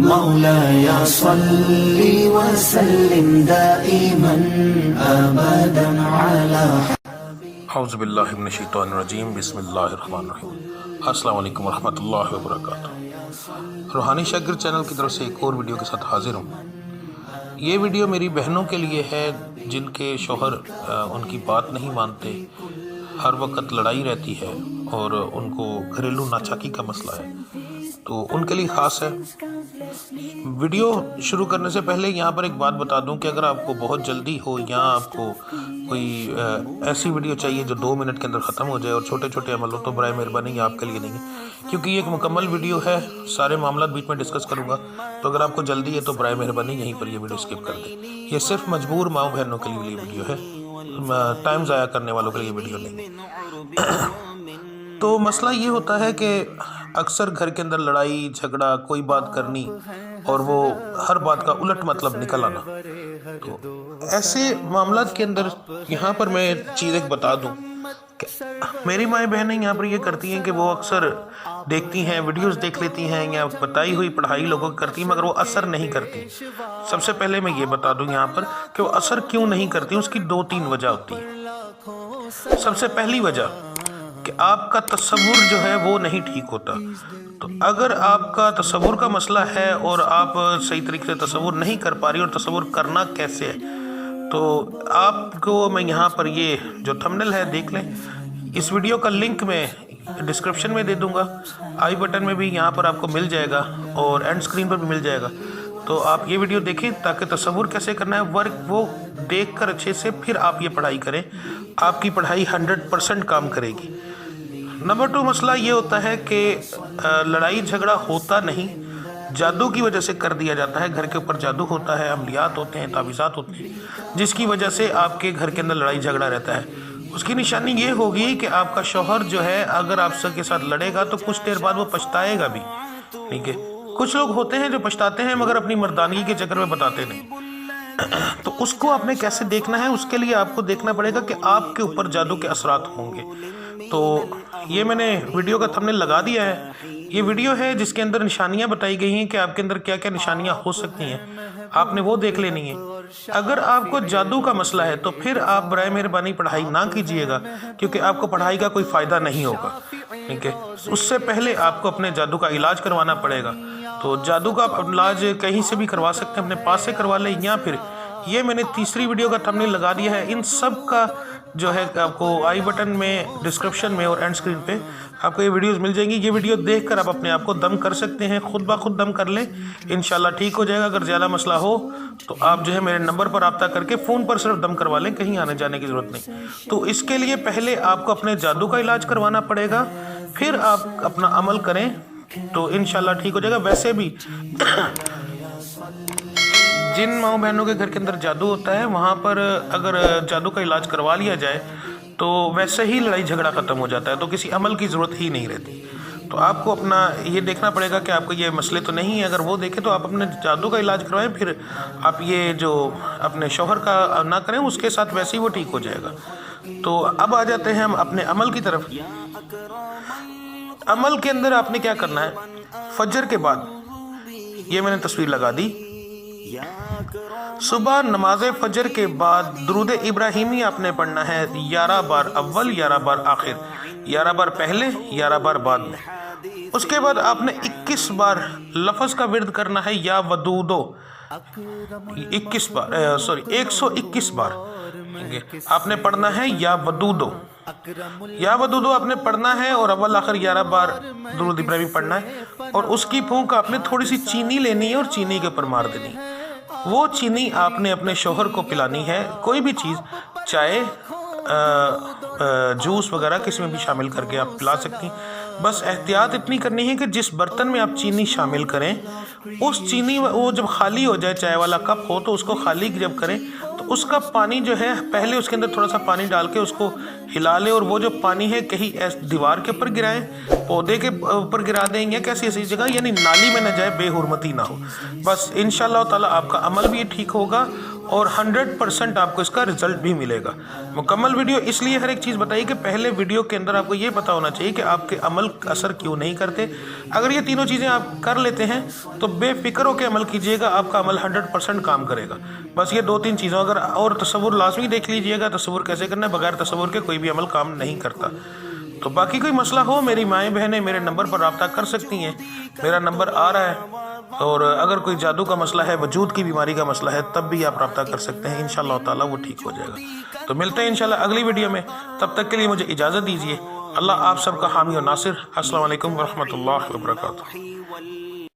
مولاي صل وسلم دائما ابدا على اعوذ باللہ من الشیطان الرجیم، بسم اللہ الرحمن الرحیم۔ السلام علیکم ورحمۃ اللہ وبرکاتہ۔ روحانی شاگرد چینل کی طرف سے ایک اور ویڈیو کے ساتھ حاضر ہوں۔ یہ ویڈیو میری بہنوں کے لیے ہے جن کے شوہر ان کی بات نہیں مانتے، ہر وقت لڑائی رہتی ہے اور ان کو گھریلو ناچاکی کا مسئلہ ہے، تو ان کے لیے خاص ہے۔ ویڈیو شروع کرنے سے پہلے یہاں پر ایک بات بتا دوں کہ اگر آپ کو بہت جلدی ہو یا آپ کو کوئی ایسی ویڈیو چاہیے جو 2 منٹ کے اندر ختم ہو جائے اور چھوٹے چھوٹے عمل ہو، تو برائے مہربانی یہ آپ کے لیے نہیں ہے، کیونکہ یہ ایک مکمل ویڈیو ہے، سارے معاملات بیچ میں ڈسکس کروں گا، تو اگر آپ کو جلدی ہے تو برائے مہربانی یہیں پر یہ ویڈیو اسکپ کر دیں۔ یہ صرف مجبور ماؤں بہنوں کے لیے ویڈیو ہے، ٹائم ضائع کرنے والوں کے لیے ویڈیو نہیں۔ تو مسئلہ یہ ہوتا ہے کہ اکثر گھر کے اندر لڑائی جھگڑا، کوئی بات کرنی اور وہ ہر بات کا الٹ مطلب نکل آنا۔ تو ایسے معاملات کے اندر یہاں پر میں چیز ایک بتا دوں کہ میری مائیں بہنیں یہاں پر یہ کرتی ہیں کہ وہ اکثر دیکھتی ہیں، ویڈیوز دیکھ لیتی ہیں یا بتائی ہوئی پڑھائی لوگوں کی کرتی ہیں، مگر وہ اثر نہیں کرتی۔ سب سے پہلے میں یہ بتا دوں یہاں پر کہ وہ اثر کیوں نہیں کرتی، اس کی 2-3 وجہ ہوتی ہیں۔ سب سے پہلی وجہ کہ آپ کا تصور جو ہے وہ نہیں ٹھیک ہوتا۔ تو اگر آپ کا تصور کا مسئلہ ہے اور آپ صحیح طریقے سے تصور نہیں کر پا رہی، اور تصور کرنا کیسے ہے، تو آپ کو میں یہاں پر یہ جو تھمبنیل ہے دیکھ لیں، اس ویڈیو کا لنک میں ڈسکرپشن میں دے دوں گا، آئی بٹن میں بھی یہاں پر آپ کو مل جائے گا اور اینڈ اسکرین پر بھی مل جائے گا۔ تو آپ یہ ویڈیو دیکھیں تاکہ تصور کیسے کرنا ہے، ورک وہ دیکھ کر اچھے سے پھر آپ یہ پڑھائی کریں، آپ کی پڑھائی 100% کام کرے گی۔ نمبر 2 مسئلہ یہ ہوتا ہے کہ لڑائی جھگڑا ہوتا نہیں، جادو کی وجہ سے کر دیا جاتا ہے، گھر کے اوپر جادو ہوتا ہے، عملیات ہوتے ہیں، تعویذات ہوتے ہیں، جس کی وجہ سے آپ کے گھر کے اندر لڑائی جھگڑا رہتا ہے۔ اس کی نشانی یہ ہوگی کہ آپ کا شوہر جو ہے اگر آپ کے ساتھ لڑے گا تو کچھ دیر بعد وہ پچھتائے گا بھی، ٹھیک ہے۔ کچھ لوگ ہوتے ہیں جو پچھتاتے ہیں مگر اپنی مردانگی کے چکر میں بتاتے نہیں، تو اس کو آپ نے کیسے دیکھنا ہے، اس کے لیے آپ کو دیکھنا پڑے گا کہ آپ کے اوپر جادو کے اثرات ہوں گے۔ تو یہ میں نے ویڈیو کا تھمبنیل لگا دیا ہے، یہ ویڈیو ہے جس کے اندر نشانیاں بتائی گئی ہیں کہ آپ کے اندر کیا کیا نشانیاں ہو سکتی ہیں، آپ نے وہ دیکھ لینی ہے۔ اگر آپ کو جادو کا مسئلہ ہے تو پھر آپ برائے مہربانی پڑھائی نہ کیجیے گا، کیونکہ آپ کو پڑھائی کا کوئی فائدہ نہیں ہوگا، ٹھیک ہے۔ اس سے پہلے آپ کو اپنے جادو کا علاج کروانا پڑے گا۔ تو جادو کا علاج کہیں سے بھی کروا سکتے ہیں، اپنے پاس سے کروا لیں، یا پھر یہ میں نے تیسری ویڈیو کا تھمبنیل لگا دیا ہے، ان سب کا جو ہے آپ کو آئی بٹن میں، ڈسکرپشن میں اور اینڈ اسکرین پہ آپ کو یہ ویڈیوز مل جائیں گی۔ یہ ویڈیو دیکھ کر آپ اپنے آپ کو دم کر سکتے ہیں، خود بخود دم کر لیں، انشاءاللہ ٹھیک ہو جائے گا۔ اگر زیادہ مسئلہ ہو تو آپ جو ہے میرے نمبر پر رابطہ کر کے فون پر صرف دم کروا لیں، کہیں آنے جانے کی ضرورت نہیں۔ تو اس کے لیے پہلے آپ کو اپنے جادو کا علاج کروانا پڑے گا، پھر آپ اپنا عمل کریں تو انشاءاللہ ٹھیک ہو جائے گا۔ ویسے بھی جن ماؤں بہنوں کے گھر کے اندر جادو ہوتا ہے، وہاں پر اگر جادو کا علاج کروا لیا جائے تو ویسے ہی لڑائی جھگڑا ختم ہو جاتا ہے، تو کسی عمل کی ضرورت ہی نہیں رہتی۔ تو آپ کو اپنا یہ دیکھنا پڑے گا کہ آپ کو یہ مسئلے تو نہیں ہیں، اگر وہ دیکھیں تو آپ اپنے جادو کا علاج کروائیں، پھر آپ یہ جو اپنے شوہر کا نہ کریں، اس کے ساتھ ویسے ہی وہ ٹھیک ہو جائے گا۔ تو اب آ جاتے ہیں ہم اپنے عمل کی طرف۔ عمل کے اندر آپ نے کیا کرنا ہے، فجر کے بعد یہ میں نے تصویر لگا دی، صبح نماز فجر کے بعد درود ابراہیمی آپ نے پڑھنا ہے 11 بار اول، 11 بار آخر، 11 بار پہلے، 11 بار بعد میں۔ اس کے بعد آپ نے 21 بار لفظ کا ورد کرنا ہے، یا ودودو، 121 بار آپ نے پڑھنا ہے، یا ودودو، یا ودودو آپ نے پڑھنا ہے، اور اول آخر 11 بار درود ابراہیمی پڑھنا ہے۔ اور اس کی پھونک آپ نے تھوڑی سی چینی لینی ہے اور چینی کے اوپر مار دینی ہے۔ وہ چینی آپ نے اپنے شوہر کو پلانی ہے، کوئی بھی چیز، چائے، جوس وغیرہ کسی میں بھی شامل کر کے آپ پلا سکتی ہیں۔ بس احتیاط اتنی کرنی ہے کہ جس برتن میں آپ چینی شامل کریں، اس چینی وہ جب خالی ہو جائے، چائے والا کپ ہو تو اس کو خالی جب کریں تو اس کا پانی جو ہے، پہلے اس کے اندر تھوڑا سا پانی ڈال کے اس کو ہلا لیں اور وہ جو پانی ہے کہیں دیوار کے اوپر گرائیں, پودے کے اوپر گرا دیں یا کیسی ایسی جگہ, یعنی نالی میں نہ جائے, بے حرمتی نہ ہو. بس انشاءاللہ تعالیٰ آپ کا عمل بھی ٹھیک ہوگا اور 100% آپ کو اس کا رزلٹ بھی ملے گا. مکمل ویڈیو اس لیے ہر ایک چیز بتائی کہ پہلے ویڈیو کے اندر آپ کو یہ پتا ہونا چاہیے کہ آپ کے عمل اثر کیوں نہیں کرتے. اگر یہ تینوں چیزیں آپ کر لیتے ہیں تو بے فکر ہو کے عمل کیجئے گا, آپ کا عمل 100% کام کرے گا. بس یہ 2-3 چیزوں, اگر اور تصور لازمی دیکھ لیجئے گا, تصور کیسے کرنا ہے, بغیر تصور کے کوئی بھی عمل کام نہیں کرتا. تو باقی کوئی مسئلہ ہو, میری مائیں بہنیں میرے نمبر پر رابطہ کر سکتی ہیں, میرا نمبر آ رہا ہے. اور اگر کوئی جادو کا مسئلہ ہے, وجود کی بیماری کا مسئلہ ہے, تب بھی آپ رابطہ کر سکتے ہیں, انشاءاللہ تعالیٰ وہ ٹھیک ہو جائے گا. تو ملتے ہیں انشاءاللہ اگلی ویڈیو میں, تب تک کے لیے مجھے اجازت دیجیے. اللہ آپ سب کا حامی و ناصر. السلام علیکم ورحمۃ اللہ وبرکاتہ.